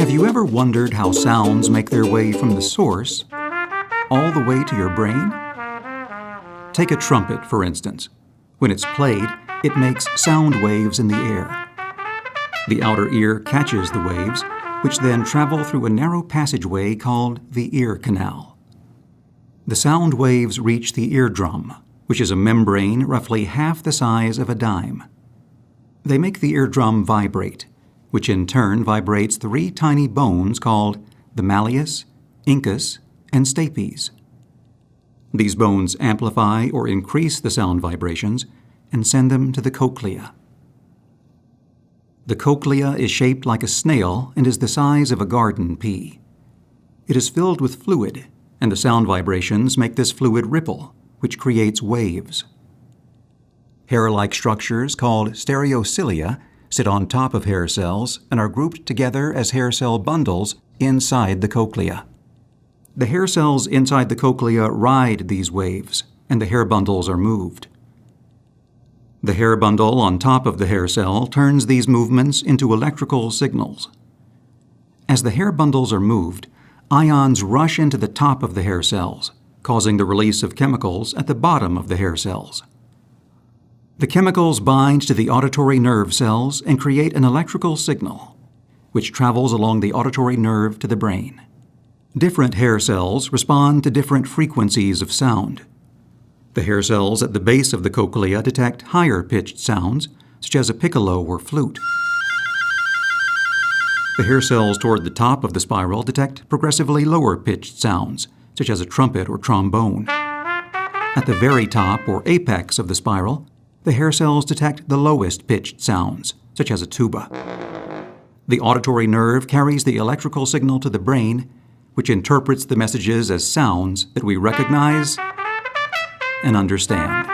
Have you ever wondered how sounds make their way from the source all the way to your brain? Take a trumpet, for instance. When it's played, it makes sound waves in the air. The outer ear catches the waves, which then travel through a narrow passageway called the ear canal. The sound waves reach the eardrum, which is a membrane roughly half the size of a dime. They make the eardrum vibrate, which in turn vibrates 3 tiny bones called the malleus, incus, and stapes. These bones amplify or increase the sound vibrations and send them to the cochlea. The cochlea is shaped like a snail and is the size of a garden pea. It is filled with fluid, and the sound vibrations make this fluid ripple, which creates waves. Hair-like structures called stereocilia sit on top of hair cells and are grouped together as hair cell bundles inside the cochlea. The hair cells inside the cochlea ride these waves, and the hair bundles are moved. The hair bundle on top of the hair cell turns these movements into electrical signals. As the hair bundles are moved, ions rush into the top of the hair cells, causing the release of chemicals at the bottom of the hair cells. The chemicals bind to the auditory nerve cells and create an electrical signal, which travels along the auditory nerve to the brain. Different hair cells respond to different frequencies of sound. The hair cells at the base of the cochlea detect higher-pitched sounds, such as a piccolo or flute. The hair cells toward the top of the spiral detect progressively lower-pitched sounds, such as a trumpet or trombone. At the very top or apex of the spiral, the hair cells detect the lowest-pitched sounds, such as a tuba. The auditory nerve carries the electrical signal to the brain, which interprets the messages as sounds that we recognize and understand.